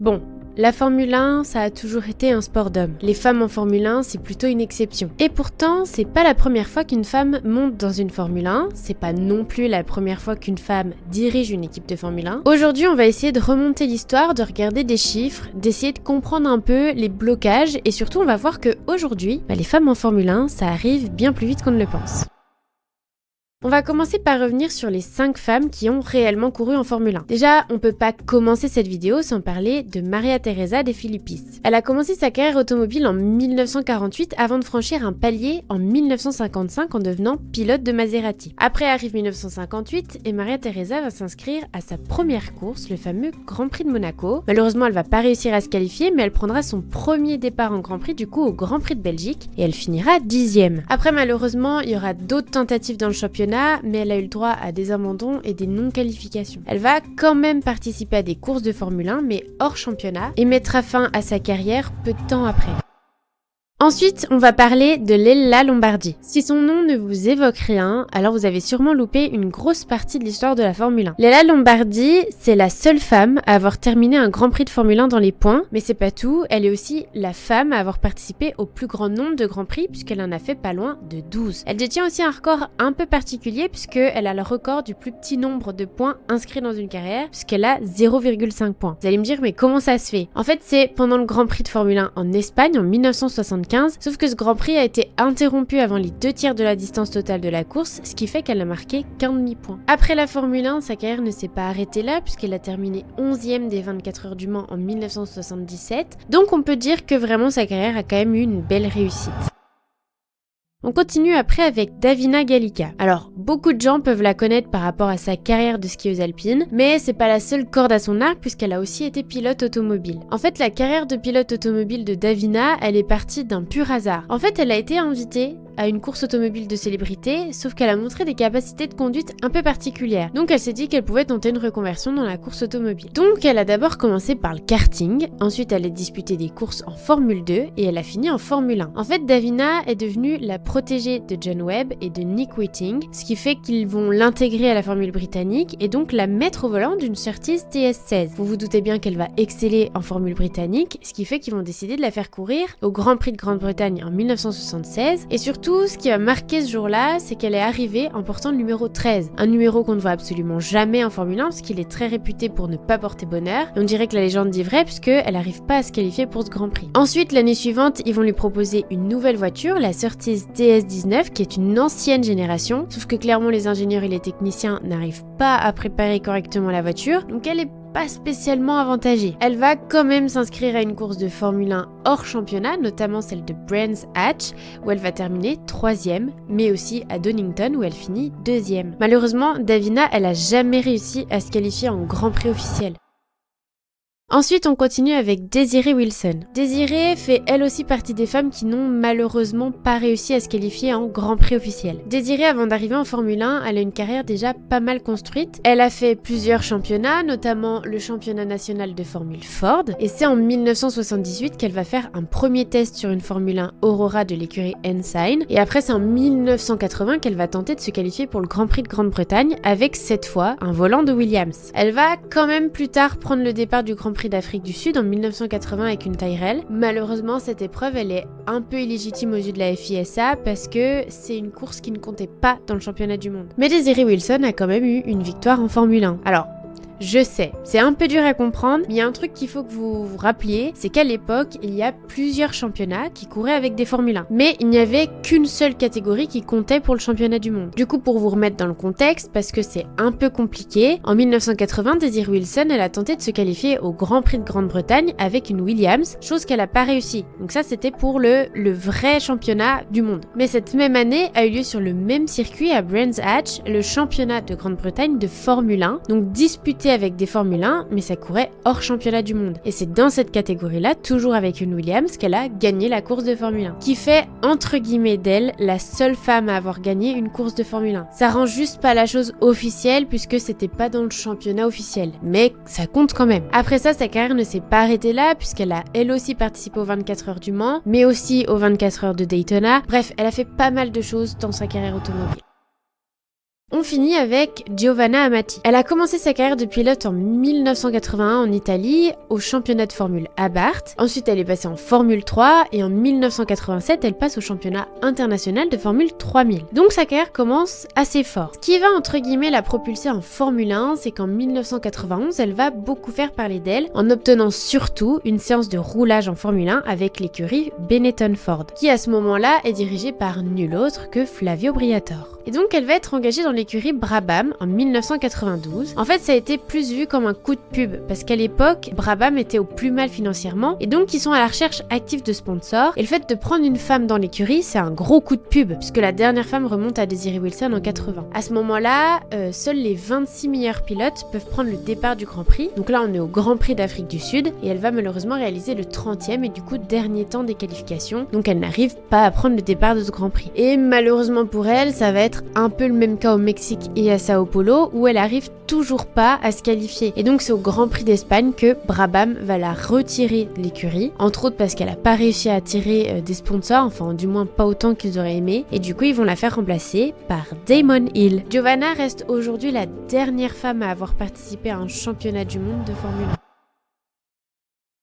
Bon, la Formule 1, ça a toujours été un sport d'hommes. Les femmes en Formule 1, c'est plutôt une exception. Et pourtant, c'est pas la première fois qu'une femme monte dans une Formule 1, c'est pas non plus la première fois qu'une femme dirige une équipe de Formule 1. Aujourd'hui, on va essayer de remonter l'histoire, de regarder des chiffres, d'essayer de comprendre un peu les blocages, et surtout, on va voir que aujourd'hui, les femmes en Formule 1, ça arrive bien plus vite qu'on ne le pense. On va commencer par revenir sur les 5 femmes qui ont réellement couru en Formule 1. Déjà, on peut pas commencer cette vidéo sans parler de Maria Teresa de Filippis. Elle a commencé sa carrière automobile en 1948 avant de franchir un palier en 1955 en devenant pilote de Maserati. Après arrive 1958 et Maria Teresa va s'inscrire à sa première course, le fameux Grand Prix de Monaco. Malheureusement, elle va pas réussir à se qualifier, mais elle prendra son premier départ en Grand Prix du coup au Grand Prix de Belgique et elle finira 10e. Après, malheureusement, il y aura d'autres tentatives dans le championnat, mais elle a eu le droit à des abandons et des non-qualifications. Elle va quand même participer à des courses de Formule 1, mais hors championnat, et mettra fin à sa carrière peu de temps après. Ensuite, on va parler de Lella Lombardi. Si son nom ne vous évoque rien, alors vous avez sûrement loupé une grosse partie de l'histoire de la Formule 1. Lella Lombardi, c'est la seule femme à avoir terminé un Grand Prix de Formule 1 dans les points, mais c'est pas tout, elle est aussi la femme à avoir participé au plus grand nombre de Grands Prix, puisqu'elle en a fait pas loin de 12. Elle détient aussi un record un peu particulier, puisqu'elle a le record du plus petit nombre de points inscrits dans une carrière, puisqu'elle a 0,5 points. Vous allez me dire, mais comment ça se fait? En fait, c'est pendant le Grand Prix de Formule 1 en Espagne en 1975, sauf que ce Grand Prix a été interrompu avant les 2/3 de la distance totale de la course, ce qui fait qu'elle a marqué qu'un demi-point. Après la Formule 1, sa carrière ne s'est pas arrêtée là, puisqu'elle a terminé 11e des 24 heures du Mans en 1977, donc on peut dire que vraiment sa carrière a quand même eu une belle réussite. On continue après avec Davina Gallica. Alors, beaucoup de gens peuvent la connaître par rapport à sa carrière de skieuse alpine, mais c'est pas la seule corde à son arc puisqu'elle a aussi été pilote automobile. En fait, la carrière de pilote automobile de Davina, elle est partie d'un pur hasard. En fait, elle a été invitée à une course automobile de célébrité, sauf qu'elle a montré des capacités de conduite un peu particulières. Donc elle s'est dit qu'elle pouvait tenter une reconversion dans la course automobile. Donc elle a d'abord commencé par le karting, ensuite elle a disputé des courses en Formule 2 et elle a fini en Formule 1. En fait, Davina est devenue la protégée de John Webb et de Nick Whiting, ce qui fait qu'ils vont l'intégrer à la Formule britannique et donc la mettre au volant d'une Surtees TS16. Vous vous doutez bien qu'elle va exceller en Formule britannique, ce qui fait qu'ils vont décider de la faire courir au Grand Prix de Grande-Bretagne en 1976 et surtout ce qui va marquer ce jour-là, c'est qu'elle est arrivée en portant le numéro 13. Un numéro qu'on ne voit absolument jamais en Formule 1 parce qu'il est très réputé pour ne pas porter bonheur. Et on dirait que la légende dit vrai puisqu'elle n'arrive pas à se qualifier pour ce Grand Prix. Ensuite, l'année suivante, ils vont lui proposer une nouvelle voiture, la Surtees TS19, qui est une ancienne génération. Sauf que clairement, les ingénieurs et les techniciens n'arrivent pas à préparer correctement la voiture. Donc elle est pas spécialement avantagée. Elle va quand même s'inscrire à une course de Formule 1 hors championnat, notamment celle de Brands Hatch, où elle va terminer 3e, mais aussi à Donington où elle finit 2e. Malheureusement, Davina, elle a jamais réussi à se qualifier en Grand Prix officiel. Ensuite, on continue avec Desiree Wilson. Desiree fait elle aussi partie des femmes qui n'ont malheureusement pas réussi à se qualifier en Grand Prix officiel. Desiree, avant d'arriver en Formule 1, elle a une carrière déjà pas mal construite. Elle a fait plusieurs championnats, notamment le championnat national de Formule Ford, et c'est en 1978 qu'elle va faire un premier test sur une Formule 1 Aurora de l'écurie Ensign, et après c'est en 1980 qu'elle va tenter de se qualifier pour le Grand Prix de Grande-Bretagne avec cette fois un volant de Williams. Elle va quand même plus tard prendre le départ du Grand Prix d'Afrique du Sud en 1980 avec une Tyrrell. Malheureusement, cette épreuve, elle est un peu illégitime aux yeux de la FISA parce que c'est une course qui ne comptait pas dans le championnat du monde. Mais Desiree Wilson a quand même eu une victoire en Formule 1. Alors, je sais, c'est un peu dur à comprendre, mais il y a un truc qu'il faut que vous vous rappeliez, c'est qu'à l'époque, il y a plusieurs championnats qui couraient avec des Formule 1. Mais il n'y avait qu'une seule catégorie qui comptait pour le championnat du monde. Du coup, pour vous remettre dans le contexte, parce que c'est un peu compliqué, en 1980, Desiree Wilson, elle a tenté de se qualifier au Grand Prix de Grande-Bretagne avec une Williams, chose qu'elle n'a pas réussi. Donc ça, c'était pour le vrai championnat du monde. Mais cette même année a eu lieu sur le même circuit à Brands Hatch, le championnat de Grande-Bretagne de Formule 1, donc disputé avec des Formule 1, mais ça courait hors championnat du monde. Et c'est dans cette catégorie-là, toujours avec une Williams, qu'elle a gagné la course de Formule 1. Qui fait, entre guillemets d'elle, la seule femme à avoir gagné une course de Formule 1. Ça rend juste pas la chose officielle, puisque c'était pas dans le championnat officiel. Mais ça compte quand même. Après ça, sa carrière ne s'est pas arrêtée là, puisqu'elle a elle aussi participé aux 24 heures du Mans, mais aussi aux 24 heures de Daytona. Bref, elle a fait pas mal de choses dans sa carrière automobile. On finit avec Giovanna Amati. Elle a commencé sa carrière de pilote en 1981 en Italie, au championnat de Formule Abarth. Ensuite, elle est passée en Formule 3 et en 1987, elle passe au championnat international de Formule 3000. Donc sa carrière commence assez fort. Ce qui va entre guillemets la propulser en Formule 1, c'est qu'en 1991, elle va beaucoup faire parler d'elle en obtenant surtout une séance de roulage en Formule 1 avec l'écurie Benetton Ford, qui à ce moment-là est dirigée par nul autre que Flavio Briatore. Et donc elle va être engagée dans l'écurie Brabham en 1992. En fait, ça a été plus vu comme un coup de pub parce qu'à l'époque, Brabham était au plus mal financièrement et donc ils sont à la recherche active de sponsors. Et le fait de prendre une femme dans l'écurie, c'est un gros coup de pub puisque la dernière femme remonte à Desiree Wilson en 80. À ce moment-là, seuls les 26 meilleurs pilotes peuvent prendre le départ du Grand Prix. Donc là, on est au Grand Prix d'Afrique du Sud et elle va malheureusement réaliser le 30e et du coup dernier temps des qualifications. Donc elle n'arrive pas à prendre le départ de ce Grand Prix. Et malheureusement pour elle, ça va être un peu le même cas au Mexique et à Sao Paulo où elle arrive toujours pas à se qualifier. Et donc c'est au Grand Prix d'Espagne que Brabham va la retirer de l'écurie, entre autres parce qu'elle a pas réussi à attirer des sponsors, enfin du moins pas autant qu'ils auraient aimé, et du coup ils vont la faire remplacer par Damon Hill. Giovanna reste aujourd'hui la dernière femme à avoir participé à un championnat du monde de Formule 1.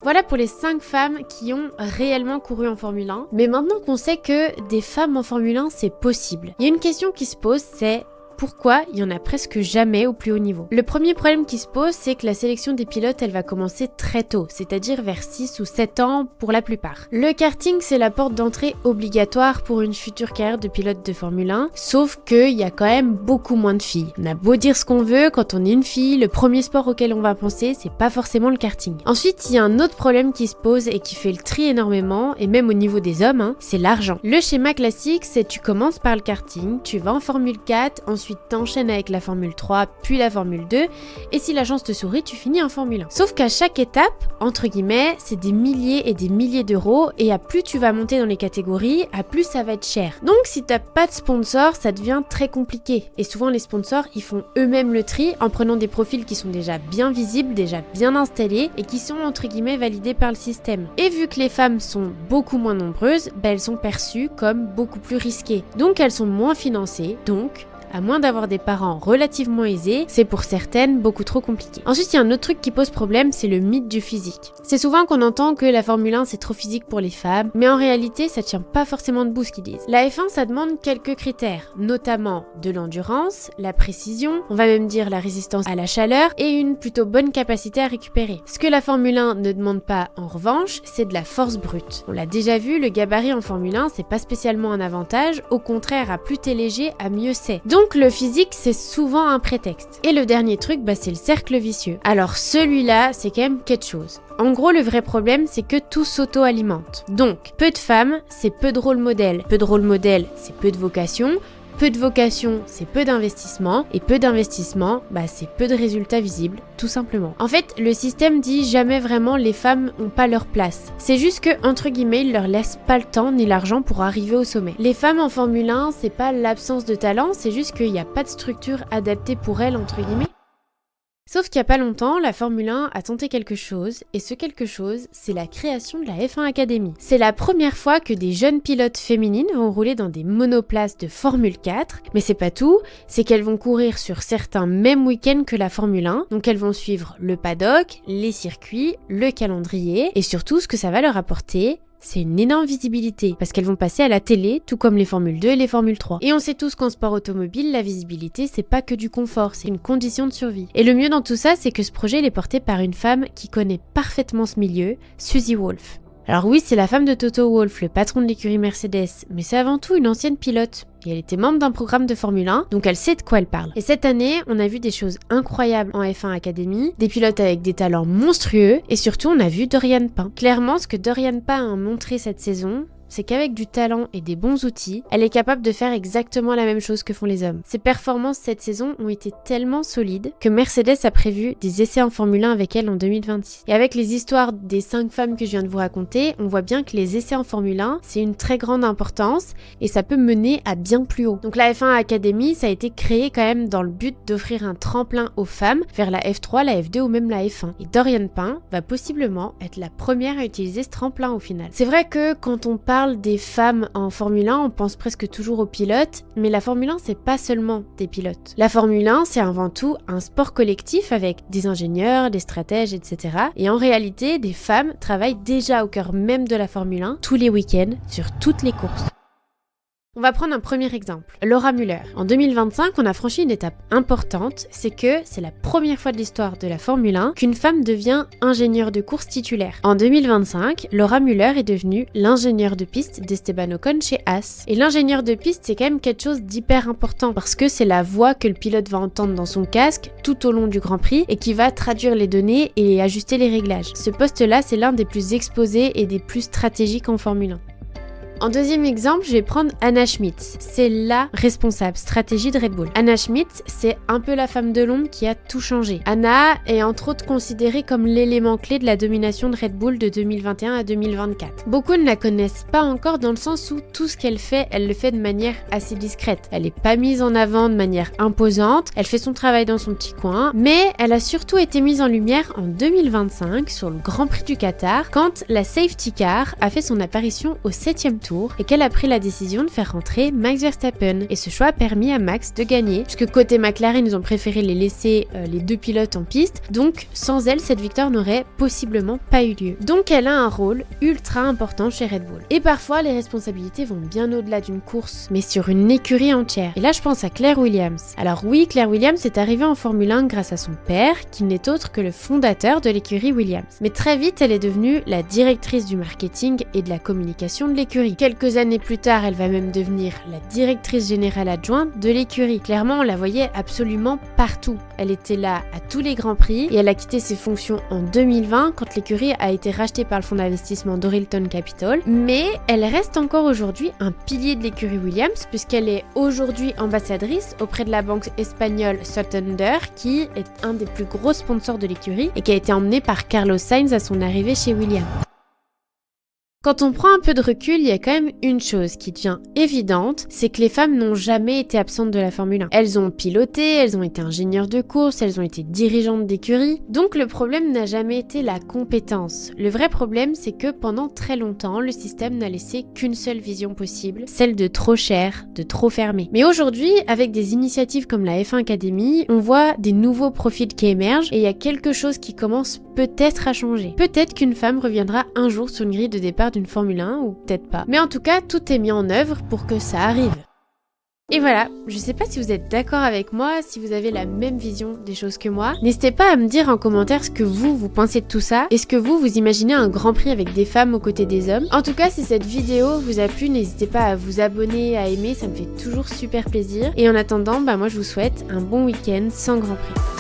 Voilà pour les 5 femmes qui ont réellement couru en Formule 1. Mais maintenant qu'on sait que des femmes en Formule 1, c'est possible, il y a une question qui se pose, c'est pourquoi il y en a presque jamais au plus haut niveau. Le premier problème qui se pose, c'est que la sélection des pilotes, elle va commencer très tôt, c'est-à-dire vers 6 ou 7 ans pour la plupart. Le karting, c'est la porte d'entrée obligatoire pour une future carrière de pilote de Formule 1, sauf qu'il y a quand même beaucoup moins de filles. On a beau dire ce qu'on veut, quand on est une fille, le premier sport auquel on va penser, c'est pas forcément le karting. Ensuite, il y a un autre problème qui se pose et qui fait le tri énormément, et même au niveau des hommes, c'est l'argent. Le schéma classique, c'est tu commences par le karting, tu vas en Formule 4, ensuite t'enchaînes avec la Formule 3, puis la Formule 2, et si la chance te sourit, tu finis en Formule 1. Sauf qu'à chaque étape, entre guillemets, c'est des milliers et des milliers d'euros, et à plus tu vas monter dans les catégories, à plus ça va être cher. Donc si t'as pas de sponsor, ça devient très compliqué. Et souvent les sponsors, ils font eux-mêmes le tri en prenant des profils qui sont déjà bien visibles, déjà bien installés, et qui sont entre guillemets validés par le système. Et vu que les femmes sont beaucoup moins nombreuses, elles sont perçues comme beaucoup plus risquées. Donc elles sont moins financées, donc à moins d'avoir des parents relativement aisés, c'est pour certaines beaucoup trop compliqué. Ensuite, il y a un autre truc qui pose problème, c'est le mythe du physique. C'est souvent qu'on entend que la Formule 1 c'est trop physique pour les femmes, mais en réalité ça tient pas forcément debout ce qu'ils disent. La F1 ça demande quelques critères, notamment de l'endurance, la précision, on va même dire la résistance à la chaleur et une plutôt bonne capacité à récupérer. Ce que la Formule 1 ne demande pas en revanche, c'est de la force brute. On l'a déjà vu, le gabarit en Formule 1 c'est pas spécialement un avantage, au contraire à plus t'es léger, à mieux c'est. Donc le physique c'est souvent un prétexte. Et le dernier truc, c'est le cercle vicieux. Alors celui-là c'est quand même quelque chose. En gros, le vrai problème, c'est que tout s'auto-alimente. Donc, peu de femmes, c'est peu de rôle modèle. Peu de rôle modèle, c'est peu de vocation. Peu de vocation, c'est peu d'investissement. Et peu d'investissement, c'est peu de résultats visibles, tout simplement. En fait, le système dit jamais vraiment les femmes ont pas leur place. C'est juste que, entre guillemets, il leur laisse pas le temps ni l'argent pour arriver au sommet. Les femmes en Formule 1, c'est pas l'absence de talent, c'est juste qu'il n'y a pas de structure adaptée pour elles, entre guillemets. Sauf qu'il y a pas longtemps, la Formule 1 a tenté quelque chose, et ce quelque chose, c'est la création de la F1 Academy. C'est la première fois que des jeunes pilotes féminines vont rouler dans des monoplaces de Formule 4, mais c'est pas tout, c'est qu'elles vont courir sur certains mêmes week-ends que la Formule 1, donc elles vont suivre le paddock, les circuits, le calendrier, et surtout ce que ça va leur apporter, c'est une énorme visibilité, parce qu'elles vont passer à la télé, tout comme les Formule 2 et les Formule 3. Et on sait tous qu'en sport automobile, la visibilité, c'est pas que du confort, c'est une condition de survie. Et le mieux dans tout ça, c'est que ce projet il est porté par une femme qui connaît parfaitement ce milieu, Susie Wolff. Alors oui, c'est la femme de Toto Wolff, le patron de l'écurie Mercedes, mais c'est avant tout une ancienne pilote. Et elle était membre d'un programme de Formule 1, donc elle sait de quoi elle parle. Et cette année, on a vu des choses incroyables en F1 Academy, des pilotes avec des talents monstrueux, et surtout on a vu Dorian Pain. Clairement, ce que Dorian Pain a montré cette saison, c'est qu'avec du talent et des bons outils, elle est capable de faire exactement la même chose que font les hommes. Ses performances cette saison ont été tellement solides que Mercedes a prévu des essais en Formule 1 avec elle en 2026. Et avec les histoires des 5 femmes que je viens de vous raconter, on voit bien que les essais en Formule 1, c'est une très grande importance et ça peut mener à bien plus haut. Donc la F1 Academy, ça a été créé quand même dans le but d'offrir un tremplin aux femmes vers la F3, la F2 ou même la F1. Et Dorian Pain va possiblement être la première à utiliser ce tremplin au final. C'est vrai que quand on parle parle des femmes en Formule 1, on pense presque toujours aux pilotes, mais la Formule 1 c'est pas seulement des pilotes. La Formule 1 c'est avant tout un sport collectif avec des ingénieurs, des stratèges, etc. Et en réalité, des femmes travaillent déjà au cœur même de la Formule 1 tous les week-ends sur toutes les courses. On va prendre un premier exemple, Laura Müller. En 2025, on a franchi une étape importante, c'est que c'est la première fois de l'histoire de la Formule 1 qu'une femme devient ingénieure de course titulaire. En 2025, Laura Müller est devenue l'ingénieure de piste d'Esteban Ocon chez Haas. Et l'ingénieur de piste, c'est quand même quelque chose d'hyper important parce que c'est la voix que le pilote va entendre dans son casque tout au long du Grand Prix et qui va traduire les données et ajuster les réglages. Ce poste-là, c'est l'un des plus exposés et des plus stratégiques en Formule 1. En deuxième exemple, je vais prendre Anna Schmitz. C'est la responsable stratégie de Red Bull. Anna Schmitz, c'est un peu la femme de l'ombre qui a tout changé. Anna est entre autres considérée comme l'élément clé de la domination de Red Bull de 2021 à 2024. Beaucoup ne la connaissent pas encore dans le sens où tout ce qu'elle fait, elle le fait de manière assez discrète. Elle n'est pas mise en avant de manière imposante, elle fait son travail dans son petit coin, mais elle a surtout été mise en lumière en 2025 sur le Grand Prix du Qatar quand la safety car a fait son apparition au 7e tour et qu'elle a pris la décision de faire rentrer Max Verstappen. Et ce choix a permis à Max de gagner, puisque côté McLaren, ils ont préféré les laisser les deux pilotes en piste, donc sans elle, cette victoire n'aurait possiblement pas eu lieu. Donc elle a un rôle ultra important chez Red Bull. Et parfois, les responsabilités vont bien au-delà d'une course, mais sur une écurie entière. Et là, je pense à Claire Williams. Alors oui, Claire Williams est arrivée en Formule 1 grâce à son père, qui n'est autre que le fondateur de l'écurie Williams. Mais très vite, elle est devenue la directrice du marketing et de la communication de l'écurie. Quelques années plus tard, elle va même devenir la directrice générale adjointe de l'écurie. Clairement, on la voyait absolument partout. Elle était là à tous les grands prix et elle a quitté ses fonctions en 2020 quand l'écurie a été rachetée par le fonds d'investissement Dorilton Capital. Mais elle reste encore aujourd'hui un pilier de l'écurie Williams puisqu'elle est aujourd'hui ambassadrice auprès de la banque espagnole Santander qui est un des plus gros sponsors de l'écurie et qui a été emmené par Carlos Sainz à son arrivée chez Williams. Quand on prend un peu de recul, il y a quand même une chose qui devient évidente, c'est que les femmes n'ont jamais été absentes de la Formule 1. Elles ont piloté, elles ont été ingénieures de course, elles ont été dirigeantes d'écurie. Donc le problème n'a jamais été la compétence. Le vrai problème, c'est que pendant très longtemps, le système n'a laissé qu'une seule vision possible, celle de trop cher, de trop fermé. Mais aujourd'hui, avec des initiatives comme la F1 Academy, on voit des nouveaux profils qui émergent et il y a quelque chose qui commence peut-être à changer. Peut-être qu'une femme reviendra un jour sur une grille de départ d'une Formule 1 ou peut-être pas. Mais en tout cas, tout est mis en œuvre pour que ça arrive. Et voilà, je sais pas si vous êtes d'accord avec moi, si vous avez la même vision des choses que moi. N'hésitez pas à me dire en commentaire ce que vous pensez de tout ça. Est-ce que vous imaginez un Grand Prix avec des femmes aux côtés des hommes? En tout cas, si cette vidéo vous a plu, n'hésitez pas à vous abonner, à aimer, ça me fait toujours super plaisir. Et en attendant, moi je vous souhaite un bon week-end sans Grand Prix.